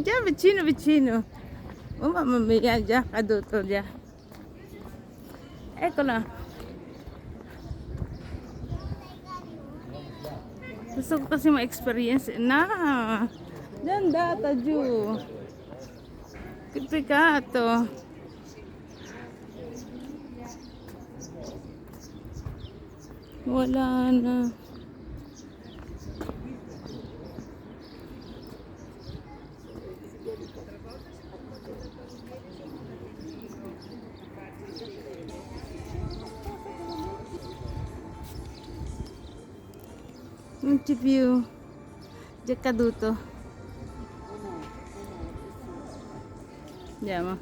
già vicino vicino. Oh mamma mia, già caduto già. Eccola. Gusto ko kasi ma-experience na. Diyan data giù. Che peccato. Wala na. Non c'è più. Già caduto. Andiamo.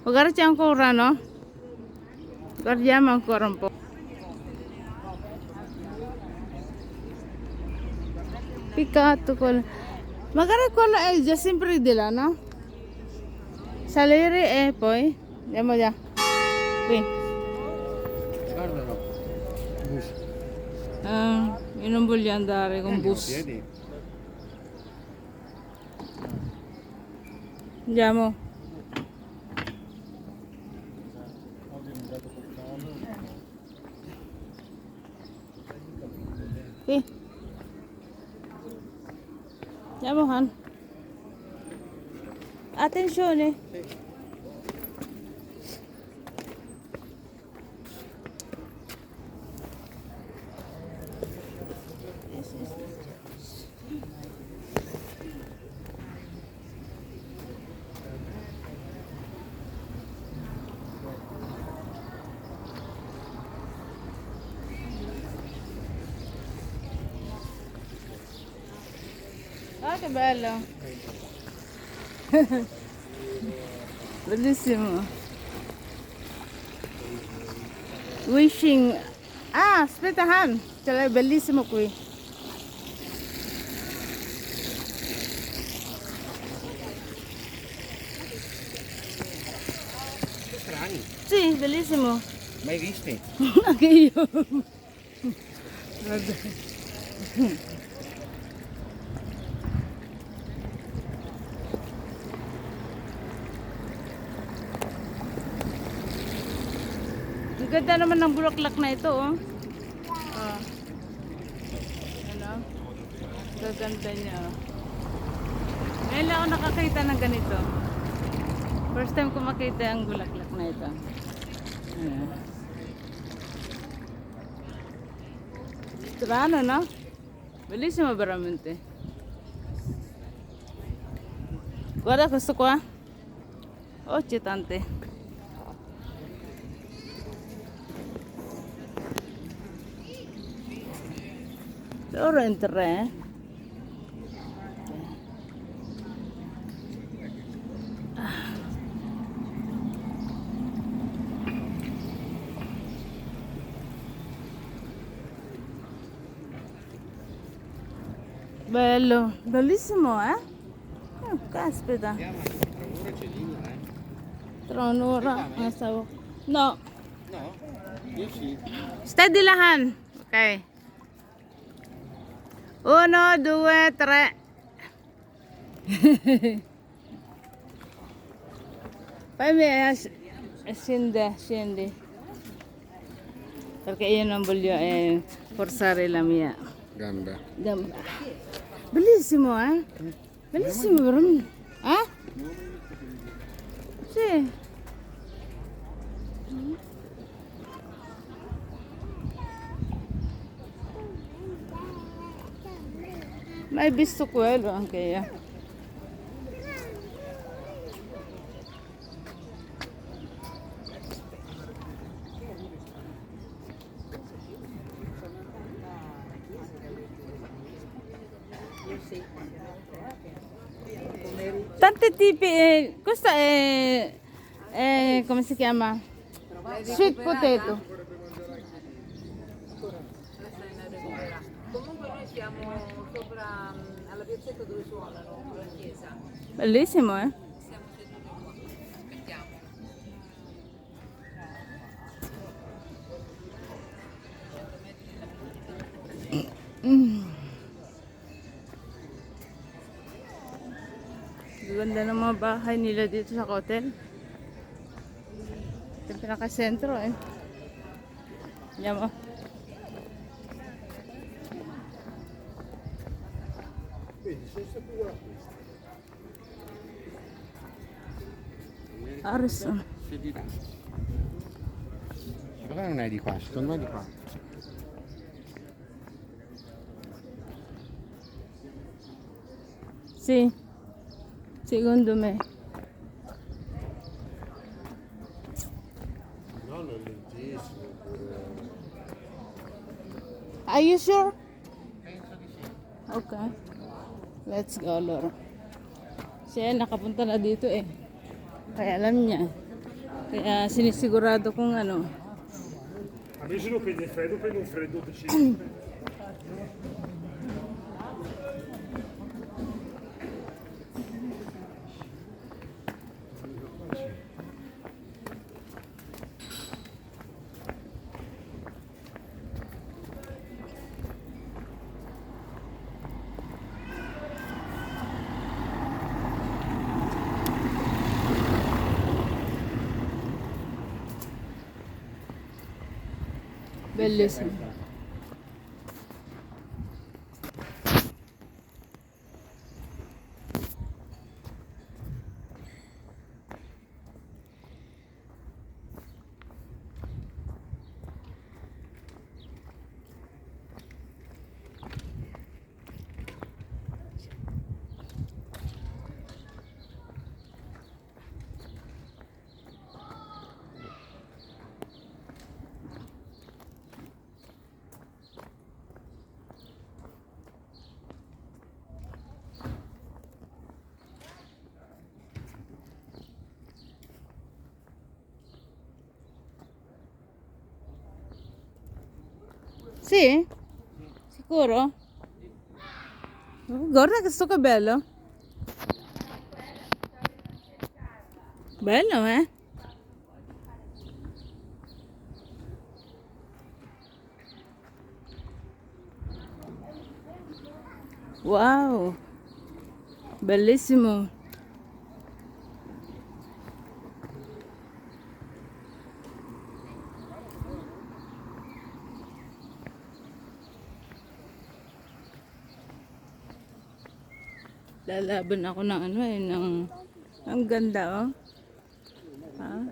Magari ancora, no? Guardiamo ancora un po'. Peccato quello. Magari quello è già sempre di là, no? Salire e poi andiamo già. Qui. Guarda no. Bus. Io non voglio andare con bus. Andiamo. Qui. Andiamo Han. Attenzione. Ah, che bello! Bellissimo! Wishing. Ah, aspetta Han, ce l'hai bellissimo qui. Strani. Sì, bellissimo. Mai visti? Anche io. Vabbè. Ang ganda naman ng bulaklak na ito, oh. Oh. Ano? Gaganda niya, oh. Ngayon lang ako nakakita ng ganito. First time ko makita ang bulaklak na ito. Ayan. Strano, no? Bellissimo veramente. Guarda questo qua. Oh, c'è tante. Loro in tre. Bello, bellissimo, eh? Caspita. Tra un'ora, stavo. No. No? Io sì. Stai di lahan. Ok. 1, 2, 3. Poi scendi. Perché io non voglio forzare la mia Gamba. gamba. Bellissimo, eh? Bellissimo, veramente. Eh? Sì. Mai visto quello anche io. Tanti tipi, questo è come si chiama? Sweet potato. Comunque noi siamo sopra alla piazzetta dove suonano la chiesa. Bellissimo, eh? Siamo seduti qua. Aspettiamo. Ganda ng mga bahay nila dito sa hotel. Ito yung pinaka-sentro eh. Yan mo. Aris oh. Se di là. Però non è di qua, secondo me è di qua. Sì. Secondo me. No, non è lentissimo. Are you sure? Penso di sì. Okay. Let's go, Loro. Siya nakapunta na dito eh. Kaya alam niya. Kaya sinisigurado kung ano. A me se lo prende un freddo deciso. Bellissimo. Sì? Sicuro? Guarda che sto che bello. Bello, eh? Wow. Bellissimo. Lalaban ako ng ano eh, ng ang ganda oh. Ha?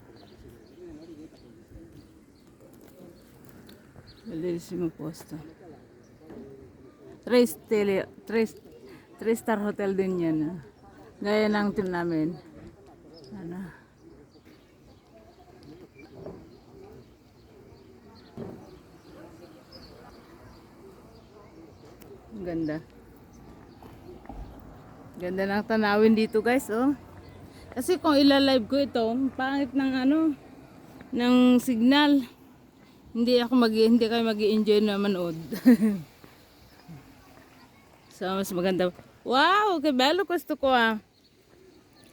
Bellissimo posto. 3-star hotel din yan. Ah. Gaya ng tin namin. Ano? Ang ganda. Ganda ng tanawin dito guys, oh. Kasi kung ilalive ko ito, pangit ng ano, ng signal. Hindi kayo magi-enjoy na manood. So, mas maganda. Wow, che bello questo qua.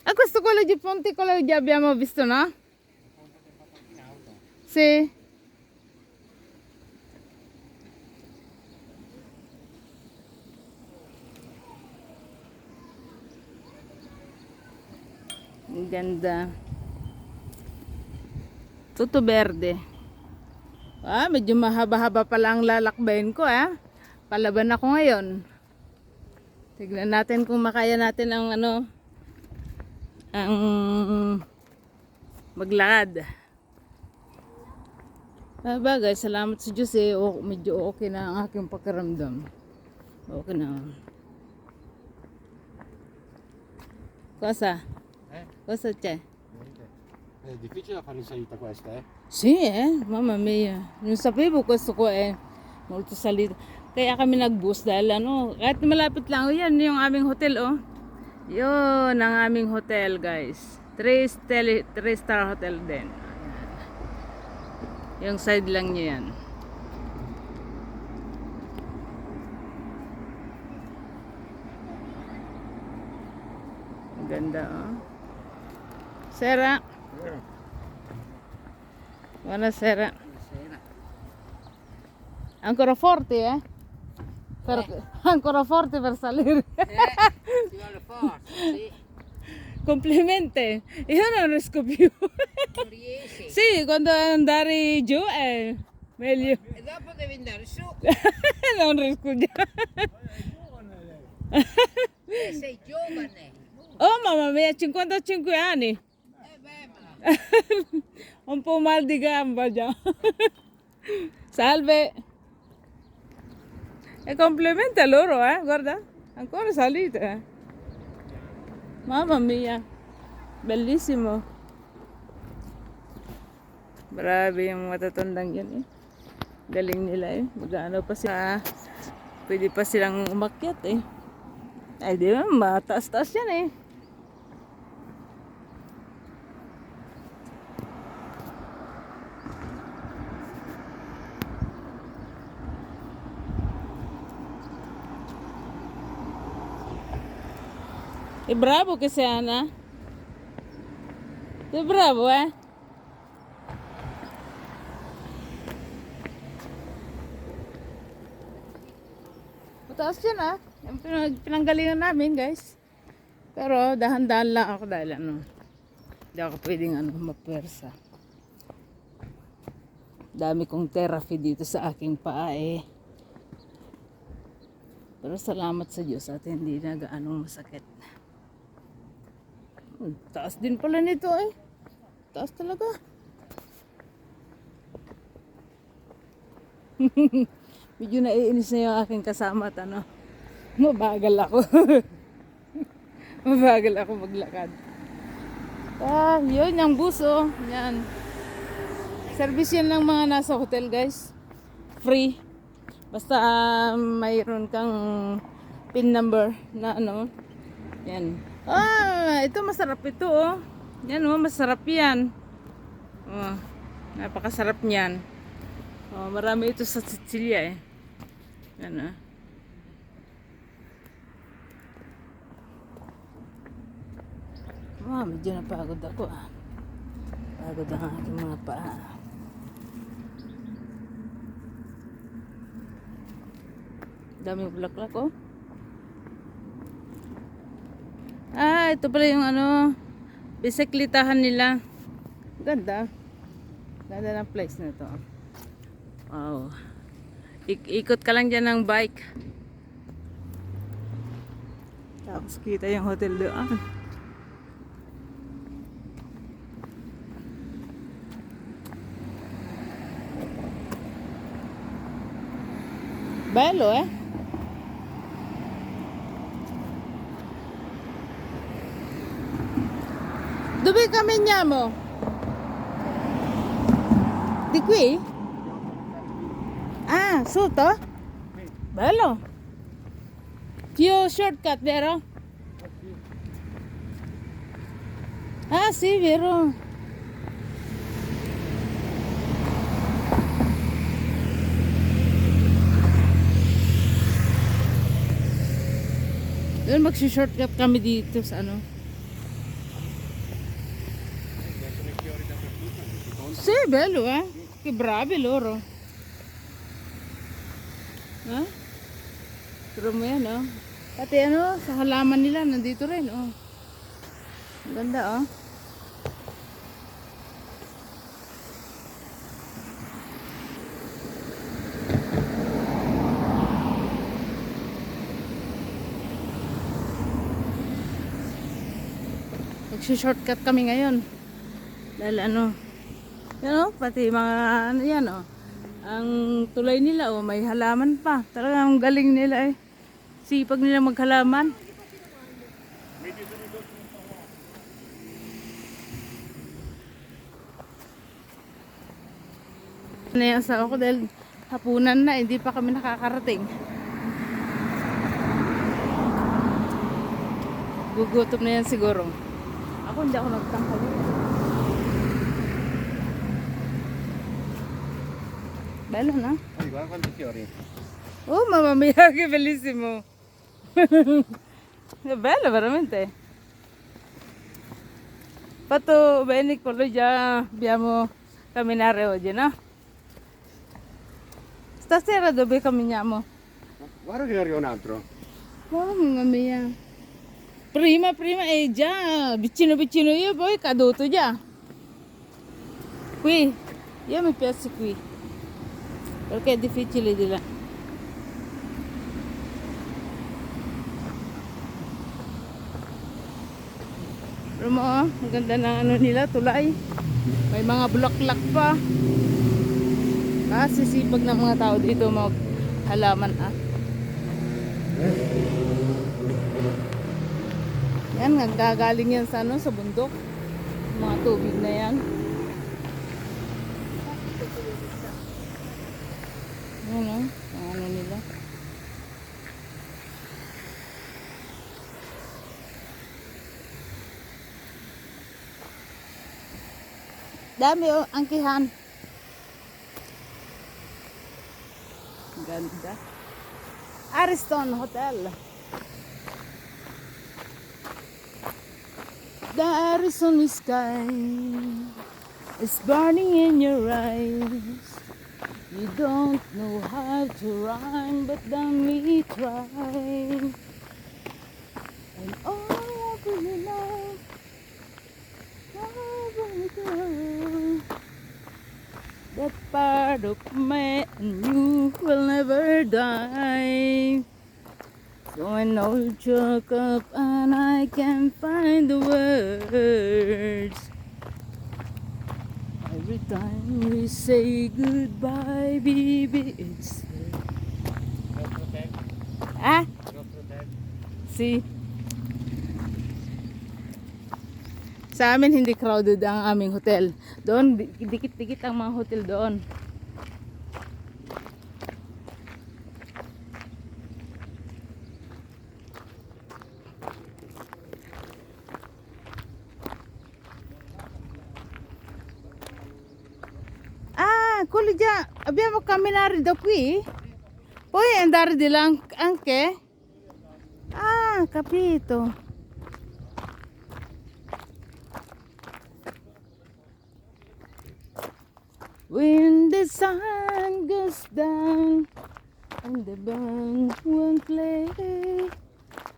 Ah, questo quello di Ponte, quello che già abbiamo visto, no? Sì. Ang ganda. Tutto verde. Ah, medyo mahaba-haba pala ang lalakbayin ko, ah. Palaban ako ngayon. Tignan natin kung makaya natin ang ano, ang maglakad. Ah, bagay, salamat sa Diyos eh. Medyo okay na ang aking pakiramdam. Okay na. Cosa? Cosa c'è? È difficile fare in salita questa, eh? Sì, mamma mia. Non sapevo questo qua molto salita. Kaya kami nag-bus dahil ano, kahit malapit lang, yan yung aming hotel, oh. Yun ang aming hotel, guys. 3-star hotel din. Yung side lang niya yan. Ang ganda, oh. Sera. Buonasera. Ancora forte, eh? Ancora forte per salire. Ci vuole forza, sì. Complimenti. Io non riesco più. Non riesci. Sì, quando andare giù è meglio. E dopo devi andare su. Non riesco già. Sei giovane. Oh mamma mia, 55 anni. Beh, ma Un po' mal di gamba già. Salve. E complimenti a loro, guarda. Ancora salite. Mamma mia. Bellissimo. Grabe yung matatandang yan eh. Galing nila eh. Magano pa sila. Pwede pa silang umakyat eh. Ay di ba, mataas-taas yan eh. E bravo che sei Anna. Sei bravo Mataas yan Yung pinanggalingan namin guys. Pero dahan-dahan lang ako dahil hindi ako pwedeng mapersa. Dami kong therapy dito sa aking paa eh. Pero salamat sa Diyos at hindi na gaanong masakit. Taas din pala nito eh. Taas talaga. Medyo naiinis na yung aking kasama at mabagal ako. Mabagal ako maglakad. Yun yung buso. Yan. Service yan ng mga nasa hotel guys. Free. Basta mayroon kang PIN number na Yan. Ito masarap ito Yan masarap yan. Napakasarap niyan. Marami ito sa Sicilia eh. Yan medyo napagod ako Pagod ang aking mga paa. Daming bulaklak ito pala yung bisiklitahan nila. Ganda. Ganda ng place na to. Wow. Ikot ka lang dyan ng bike. Tapos kita yung hotel doon. Bello Dove camminiamo? Di qui? Sotto? Bello. Più shortcut, vero? Sì, vero. Doon magsi-shortcut kami dito sa Sì, bello Che bravi loro. Pero mo yan Pati sa halaman nila nandito rin Ganda Magsi-shortcut kami ngayon. Dahil pati mga yan ang tulay nila may halaman pa. Talagang galing nila Sipag nila maghalaman. Nayasawa ko dahil hapunan na hindi pa kami nakakarating. Gugutom na yan siguro. Ako hindi ako nagtangkal. Bello na. Ay, guarda quanti fiori. Oh, mamma mia, che bellissimo. È bello veramente. Fatto bene con lui, già abbiamo camminare oggi, no? Stasera dove camminiamo? Guarda che ne arriva un altro. Oh, mamma mia. Prima è già vicino io poi è caduto già. Qui, io mi piace qui, perché è difficile di là. Pero mo, ang ganda ng ano nila, tulay. May mga bulaklak pa. Kasi sipag ng mga tao dito mag halaman Yan, nagkagaling yan sa ano, sa bundok. Mga tubig na yan. Yan o, ang ano nila. Dami o, angkihan. Ganda. Ariston Hotel. The Arizona sky is burning in your eyes. You don't know how to rhyme, but then we try. And all I want for you now, that part of me and you will never die. So an old chalk up and I can't find the words. Every time we say goodbye, baby, it's See? Sa amin hindi crowded ang aming hotel. Doon, dikit-dikit ang mga hotel doon. Quello già abbiamo camminato da qui, poi andare di là anche. Capito. When the sun goes down and the band won't play,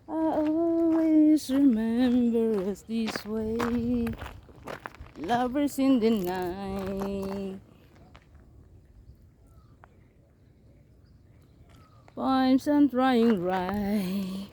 I always remember us this way, lovers in the night. Poems and drying right.